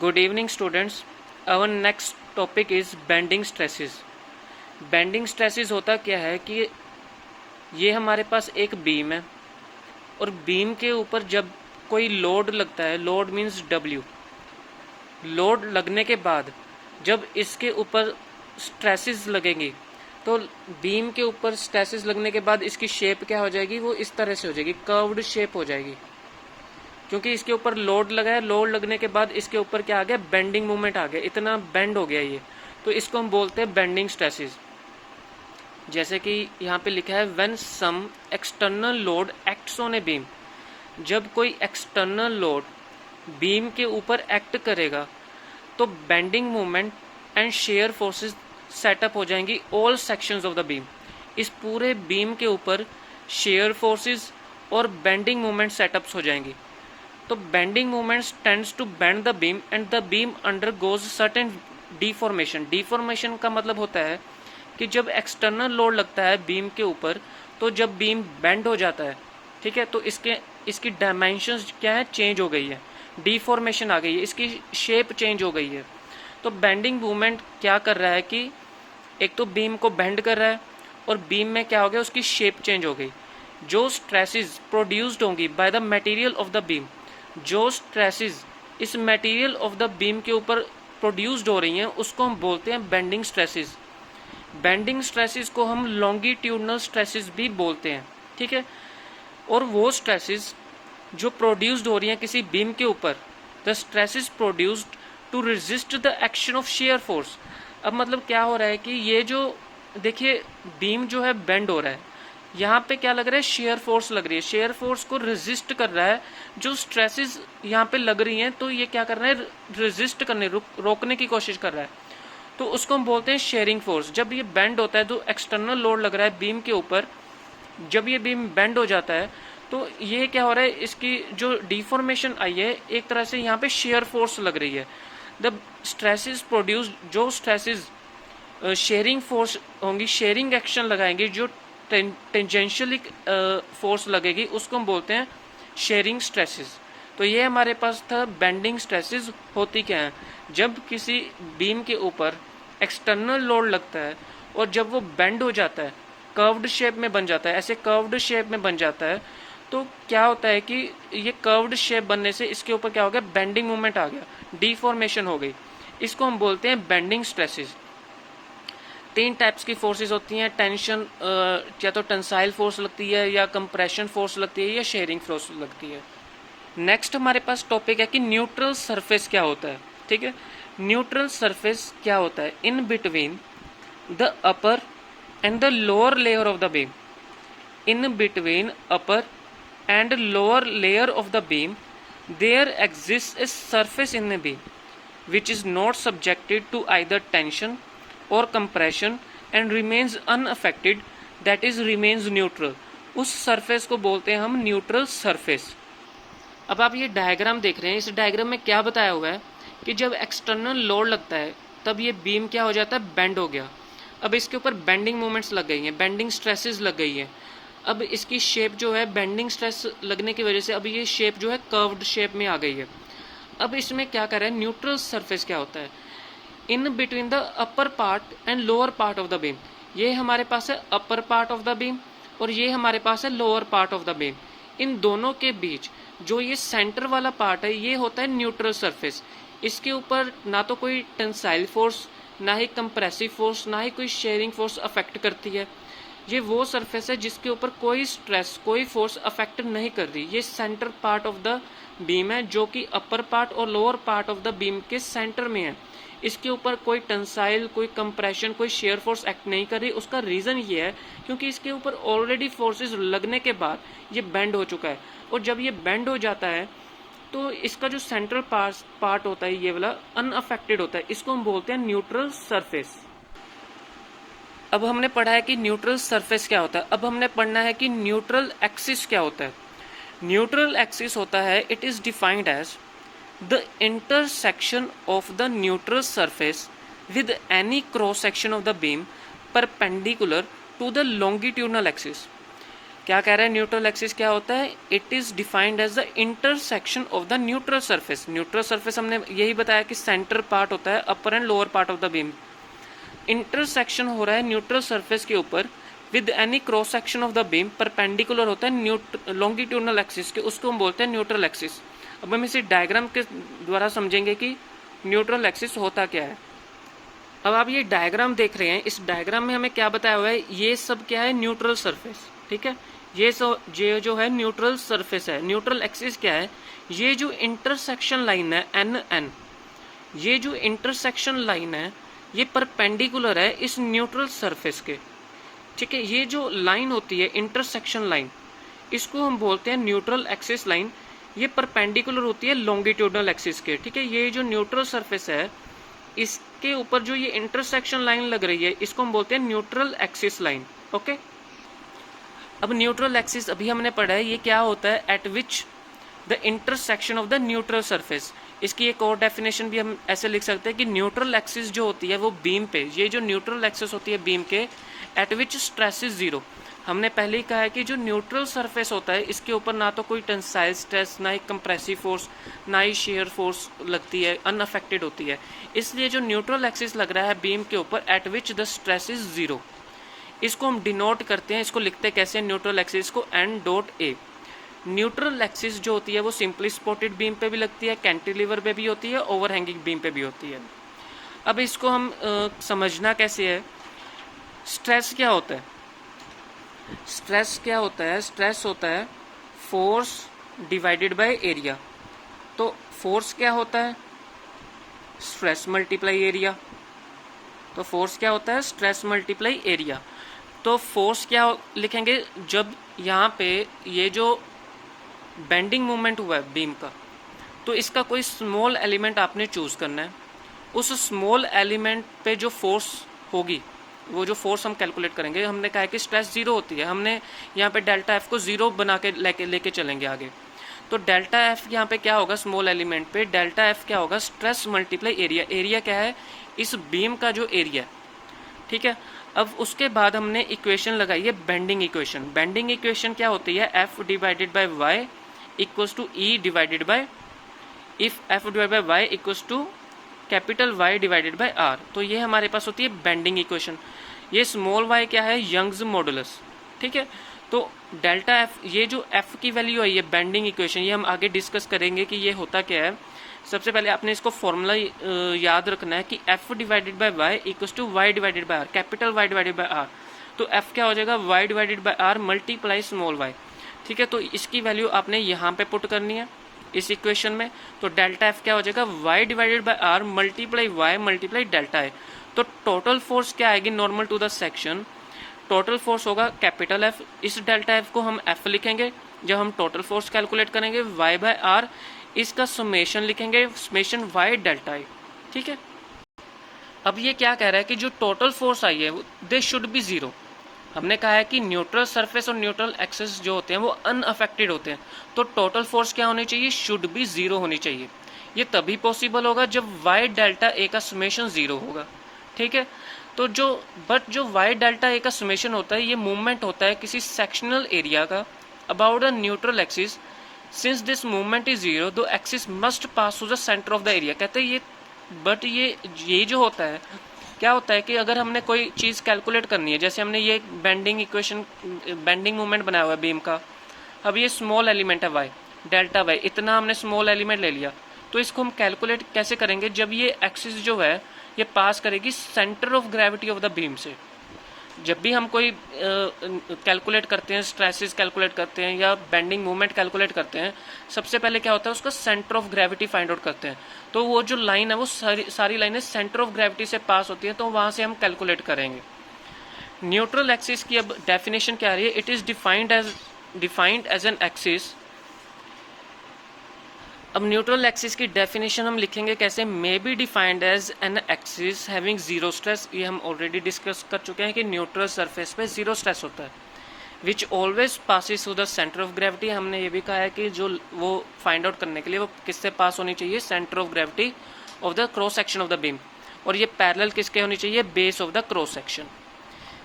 Good evening students. Our next topic is bending stresses. Bending stresses होता क्या है कि ये हमारे पास एक बीम है और बीम के ऊपर जब कोई लोड लगता है, लोड मीन्स W, लोड लगने के बाद जब इसके ऊपर स्ट्रेसेस लगेंगी तो बीम के ऊपर स्ट्रेसेस लगने के बाद इसकी शेप क्या हो जाएगी, वो इस तरह से हो जाएगी, कर्व्ड शेप हो जाएगी। क्योंकि इसके ऊपर लोड लगा है, लोड लगने के बाद इसके ऊपर क्या आ गया, बेंडिंग मूवमेंट आ गया, इतना बेंड हो गया ये, तो इसको हम बोलते हैं बेंडिंग स्ट्रेसेस। जैसे कि यहाँ पे लिखा है when some external load acts on a beam, जब कोई एक्सटर्नल लोड बीम के ऊपर एक्ट करेगा तो bending movement and shear forces setup हो जाएंगी all sections of the beam. इस पूरे बीम के ऊपर शेयर फोर्सेस और बेंडिंग मूवमेंट सेटअप्स हो जाएंगी। तो bending movements tends to bend the beam and the beam undergoes certain deformation. Deformation का मतलब होता है कि जब एक्सटर्नल लोड लगता है बीम के ऊपर तो जब बीम बेंड हो जाता है, ठीक है, तो इसकी डायमेंशंस क्या है, चेंज हो गई है, डिफॉर्मेशन आ गई है, इसकी शेप चेंज हो गई है। तो बेंडिंग मूवमेंट क्या कर रहा है कि एक तो बीम को बेंड कर रहा है और बीम में क्या हो गया, उसकी शेप चेंज हो गई। जो स्ट्रेसेस प्रोड्यूस्ड होंगी by the material of the beam, जो स्ट्रेसेस इस मटेरियल ऑफ द बीम के ऊपर प्रोड्यूस्ड हो रही हैं उसको हम बोलते हैं बेंडिंग स्ट्रेसेस। बेंडिंग स्ट्रेसेस को हम लॉन्गिट्यूडनल स्ट्रेसेस भी बोलते हैं, ठीक है। और वो स्ट्रेसेस जो प्रोड्यूस्ड हो रही हैं किसी बीम के ऊपर, the stresses produced to resist the action of shear force. अब मतलब क्या हो रहा है कि ये जो देखिए बीम जो है बेंड हो रहा है, यहाँ पे क्या लग रहा है, शेयर फोर्स लग रही है, शेयर फोर्स को रेजिस्ट कर रहा है। जो स्ट्रेसेस यहाँ पे लग रही हैं तो ये क्या कर रहा है, रेजिस्ट करने, रोकने की कोशिश कर रहा है, तो उसको हम बोलते हैं शेयरिंग फोर्स। जब ये बेंड होता है तो एक्सटर्नल लोड लग रहा है बीम के ऊपर, जब ये बीम बेंड हो जाता है तो ये क्या हो रहा है, इसकी जो डिफॉर्मेशन आई है एक तरह से यहाँ पे शेयर फोर्स लग रही है। द स्ट्रेसेस प्रोड्यूस, जो स्ट्रेसेस शेयरिंग फोर्स होंगी, शेयरिंग एक्शन लगाएंगे, जो टेंजेंशियली फोर्स लगेगी, उसको हम बोलते हैं शेयरिंग स्ट्रेसेस। तो ये हमारे पास था बेंडिंग स्ट्रेसेस होती क्या है, जब किसी बीम के ऊपर एक्सटर्नल लोड लगता है और जब वो बेंड हो जाता है, कर्व्ड शेप में बन जाता है, ऐसे कर्व्ड शेप में बन जाता है, तो क्या होता है कि ये कर्व्ड शेप बनने से इसके ऊपर क्या हो गया, बेंडिंग मूवमेंट आ गया, डिफॉर्मेशन हो गई, इसको हम बोलते हैं बेंडिंग स्ट्रेसेस। तीन टाइप्स की फोर्सेस होती हैं, टेंशन या तो टेंसाइल फोर्स लगती है, या कंप्रेशन फोर्स लगती है, या शेयरिंग फोर्स लगती है। नेक्स्ट हमारे पास टॉपिक है कि न्यूट्रल सरफेस क्या होता है, ठीक है। न्यूट्रल सरफेस क्या होता है, in between the upper and the lower layer of the beam, in between upper and lower layer of the beam there exist a surface in the beam which is not subjected to either tension or compression and remains unaffected, that is remains neutral। उस surface को बोलते हैं हम neutral surface. अब आप ये diagram देख रहे हैं, इस डायग्राम में क्या बताया हुआ है कि जब एक्सटर्नल लोड लगता है तब ये बीम क्या हो जाता है, बेंड हो गया। अब इसके ऊपर बेंडिंग मोमेंट्स लग गई हैं, बेंडिंग स्ट्रेसेस लग गई हैं। अब इसकी शेप जो है, बेंडिंग स्ट्रेस लगने की वजह से अब ये शेप जो है कर्व्ड शेप में आ गई है। अब इसमें क्या कर रहा है, न्यूट्रल सरफेस क्या होता है, in between the upper part and lower part of the beam. ये हमारे पास है upper part of the beam और ये हमारे पास है lower part of the beam. इन दोनों के बीच जो ये सेंटर वाला पार्ट है ये होता है न्यूट्रल सरफेस। इसके ऊपर ना तो कोई टेंसाइल फोर्स, ना ही कंप्रेसिव फोर्स, ना ही कोई शेयरिंग फोर्स अफेक्ट करती है। ये वो सरफेस है जिसके ऊपर कोई स्ट्रेस, कोई फोर्स अफेक्ट नहीं कर रही। ये centre part of the beam है जो कि अपर पार्ट और lower part of the beam के सेंटर में है। इसके ऊपर कोई टेंसाइल, कोई कंप्रेशन, कोई शेयर फोर्स एक्ट नहीं कर रही। उसका रीज़न ये है क्योंकि इसके ऊपर ऑलरेडी फोर्सेस लगने के बाद ये बेंड हो चुका है, और जब ये बेंड हो जाता है तो इसका जो सेंट्रल पार्ट होता है ये वाला अनअफेक्टेड होता है। इसको हम बोलते हैं न्यूट्रल सरफेस। अब हमने पढ़ा है कि न्यूट्रल सरफेस क्या होता है, अब हमने पढ़ना है कि न्यूट्रल एक्सिस क्या होता है। न्यूट्रल एक्सिस होता है, it is defined as the intersection of the neutral surface with any cross section of the beam perpendicular to the longitudinal axis. क्या कह रहा है, न्यूट्रल एक्सिस क्या होता है, it is defined as the intersection of the neutral surface. Neutral surface हमने यही बताया कि सेंटर पार्ट होता है upper and lower part of the beam. Intersection हो रहा है न्यूट्रल सरफेस के ऊपर with any cross section of the beam, perpendicular होता है लॉन्गिट्यूडनल एक्सिस के, उसको हम बोलते हैं न्यूट्रल एक्सिस। अब हम इसे डायग्राम के द्वारा समझेंगे कि न्यूट्रल एक्सिस होता क्या है। अब आप ये डायग्राम देख रहे हैं, इस डायग्राम में हमें क्या बताया हुआ है, ये सब क्या है, न्यूट्रल सरफेस, ठीक है। ये जो है न्यूट्रल सरफेस है। न्यूट्रल एक्सिस क्या है, ये जो इंटरसेक्शन लाइन है एन, ये जो इंटरसेक्शन लाइन है ये परपेंडिकुलर है इस न्यूट्रल सरफेस के, ठीक है। ये जो लाइन होती है इंटरसेक्शन लाइन, इसको हम बोलते हैं न्यूट्रल एक्सिस लाइन। ये परपेंडिकुलर होती है लॉन्गिट्यूडनल एक्सिस के, ठीक है। ये जो न्यूट्रल सरफेस है इसके ऊपर जो ये इंटरसेक्शन लाइन लग रही है इसको हम बोलते हैं न्यूट्रल एक्सिस लाइन, ओके। अब न्यूट्रल एक्सिस अभी हमने पढ़ा है, ये क्या होता है, eight which the intersection of the neutral surface. इसकी एक और डेफिनेशन भी हम ऐसे लिख सकते हैं कि न्यूट्रल एक्सिस जो होती है वो बीम पे, ये जो न्यूट्रल एक्सिस होती है बीम के, eight which stress is zero. हमने पहले ही कहा है कि जो न्यूट्रल सरफेस होता है इसके ऊपर ना तो कोई टेंसाइल स्ट्रेस, ना ही कंप्रेसिव फोर्स, ना ही शेयर फोर्स लगती है, अनअफेक्टेड होती है। इसलिए जो न्यूट्रल एक्सिस लग रहा है बीम के ऊपर, at which the stress is zero, इसको हम डिनोट करते हैं, इसको लिखते कैसे, न्यूट्रल एक्सिस को N dot A. Neutral axis जो होती है वो सिंपली स्पॉटेड बीम पे भी लगती है, कैंटिलीवर पे भी होती है, ओवरहैंगिंग बीम पे भी होती है। अब इसको हम समझना कैसे है, स्ट्रेस क्या होता है, स्ट्रेस क्या होता है, स्ट्रेस होता है फोर्स डिवाइडेड बाय एरिया। तो फोर्स क्या होता है, स्ट्रेस मल्टीप्लाई एरिया। तो फोर्स क्या होता है, स्ट्रेस मल्टीप्लाई एरिया। तो फोर्स क्या लिखेंगे, जब यहाँ पे ये जो बेंडिंग मोमेंट हुआ है बीम का, तो इसका कोई स्मॉल एलिमेंट आपने चूज करना है। उस स्मॉल एलिमेंट पे जो फोर्स होगी, वो जो फोर्स हम कैलकुलेट करेंगे, हमने कहा है कि स्ट्रेस जीरो होती है, हमने यहाँ पे डेल्टा एफ को जीरो बना के लेके चलेंगे आगे। तो डेल्टा एफ यहाँ पे क्या होगा, स्मॉल एलिमेंट पे डेल्टा एफ क्या होगा, स्ट्रेस मल्टीप्लाई एरिया। एरिया क्या है, इस बीम का जो एरिया, ठीक है। अब उसके बाद हमने इक्वेशन लगाई है बेंडिंग इक्वेशन। बेंडिंग इक्वेशन क्या होती है, F divided by y equals to E divided by, if F divide by y equals to capital Y divided by R. तो ये हमारे पास होती है बेंडिंग इक्वेशन। ये स्मॉल वाई क्या है, यंग्स मॉडुलस, ठीक है। तो डेल्टा एफ, ये जो एफ की वैल्यू है, ये बेंडिंग इक्वेशन, ये हम आगे डिस्कस करेंगे कि ये होता क्या है। सबसे पहले आपने इसको फॉर्मूला याद रखना है कि F divided by y equals to Y divided by R, capital Y divided by R. तो एफ क्या हो जाएगा, Y divided by R multiply small y, ठीक है। तो इसकी वैल्यू आपने यहाँ पे पुट करनी है इस इक्वेशन में। तो डेल्टा एफ क्या हो जाएगा, Y divided by R multiply y multiply delta है। तो टोटल फोर्स क्या आएगी, normal to the section, total force होगा कैपिटल एफ। इस डेल्टा एफ को हम एफ लिखेंगे जब हम टोटल फोर्स कैलकुलेट करेंगे, वाई बाय आर, इसका समेशन लिखेंगे, समेशन वाई डेल्टा आई, ठीक है। अब ये क्या कह रहा है कि जो टोटल फोर्स आई है दे शुड बी जीरो। हमने कहा है कि न्यूट्रल सरफेस और न्यूट्रल एक्सिस जो होते हैं वो अनअफेक्टेड होते हैं, तो टोटल फोर्स क्या होनी चाहिए, शुड बी जीरो होनी चाहिए। ये तभी पॉसिबल होगा जब वाई डेल्टा ए का समेशन जीरो होगा, ठीक है। तो जो वाई डेल्टा ए का समेशन होता है, ये मूवमेंट होता है किसी सेक्शनल एरिया का about the neutral axis. Since this movement is zero, the axis must pass to the centre of the area. कहते हैं ये जो होता है, क्या होता है कि अगर हमने कोई चीज़ कैलकुलेट करनी है, जैसे हमने ये बेंडिंग इक्वेशन, बेंडिंग मूवमेंट बनाया हुआ है बीम का, अब ये स्मॉल एलिमेंट है वाई, डेल्टा वाई, इतना हमने स्मॉल एलिमेंट ले लिया। तो इसको हम कैलकुलेट कैसे करेंगे, जब ये एक्सिस जो है ये पास करेगी centre of gravity of the beam से। जब भी हम कोई कैलकुलेट करते हैं, स्ट्रेसेस कैलकुलेट करते हैं या बेंडिंग मूवमेंट कैलकुलेट करते हैं, सबसे पहले क्या होता है, उसका centre of gravity find out करते हैं। तो वो जो लाइन है वो सारी लाइनें सेंटर ऑफ ग्रेविटी से पास होती हैं, तो वहाँ से हम कैलकुलेट करेंगे। न्यूट्रल एक्सिस की अब डेफिनेशन क्या आ रही है, it is defined as an axis. अब न्यूट्रल एक्सिस की डेफिनेशन हम लिखेंगे कैसे, may be defined as an axis having zero stress. ये हम ऑलरेडी डिस्कस कर चुके हैं कि न्यूट्रल सरफेस पे जीरो स्ट्रेस होता है, which always passes through the centre of gravity. हमने ये भी कहा है कि जो वो फाइंड आउट करने के लिए वो किससे पास होनी चाहिए, centre of gravity of the cross section of the beam. और ये पैरेलल किसके होनी चाहिए, base of the cross section.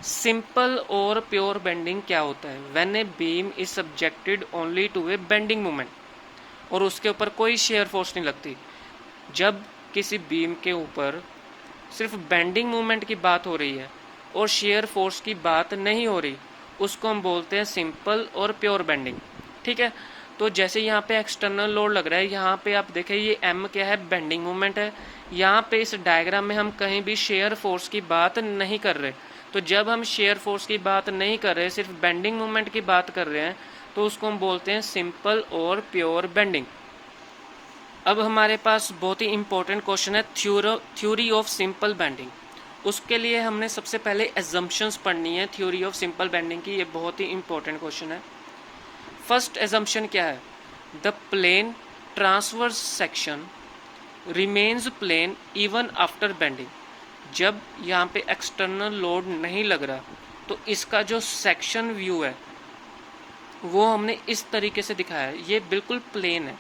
Simple और प्योर बेंडिंग क्या होता है? When a beam is subjected only to a bending moment, और उसके ऊपर कोई शेयर फोर्स नहीं लगती। जब किसी बीम के ऊपर सिर्फ बेंडिंग मोमेंट की बात हो रही है और शेयर फोर्स की बात नहीं हो रही, उसको हम बोलते हैं सिंपल और प्योर बेंडिंग। ठीक है, तो जैसे यहाँ पे एक्सटर्नल लोड लग रहा है, यहाँ पे आप देखें ये एम क्या है, बेंडिंग मोमेंट है। यहाँ पे इस डायग्राम में हम कहीं भी शेयर फोर्स की बात नहीं कर रहे। तो जब हम शेयर फोर्स की बात नहीं कर रहे, सिर्फ बेंडिंग मोमेंट की बात कर रहे हैं, तो उसको हम बोलते हैं सिंपल और प्योर बेंडिंग। अब हमारे पास बहुत ही इंपॉर्टेंट क्वेश्चन है, थ्योरी ऑफ सिंपल बेंडिंग। उसके लिए हमने सबसे पहले एजम्पशंस पढ़नी है थ्योरी ऑफ सिंपल बेंडिंग की। ये बहुत ही इंपॉर्टेंट क्वेश्चन है। फर्स्ट एजम्पशन क्या है? The plane transverse section remains plane even after bending. जब यहाँ पे एक्सटर्नल लोड नहीं लग रहा, तो इसका जो सेक्शन व्यू है वो हमने इस तरीके से दिखाया है, ये बिल्कुल प्लेन है।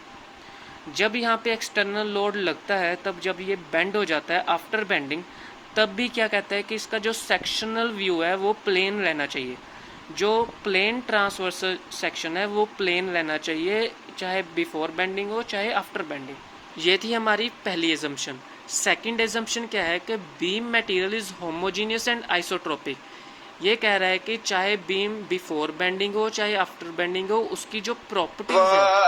जब यहाँ पे एक्सटर्नल लोड लगता है, तब जब ये बेंड हो जाता है आफ्टर बेंडिंग, तब भी क्या कहता है कि इसका जो सेक्शनल व्यू है वो प्लेन रहना चाहिए। जो प्लेन ट्रांसवर्स सेक्शन है वो प्लेन रहना चाहिए, चाहे बिफोर बेंडिंग हो चाहे आफ्टर बेंडिंग। ये थी हमारी पहली एजम्पशन। सेकंड एजम्पशन क्या है कि beam material is homogeneous and isotropic. ये कह रहा है कि चाहे बीम बिफोर बेंडिंग हो चाहे आफ्टर बेंडिंग हो, उसकी जो प्रॉपर्टीज है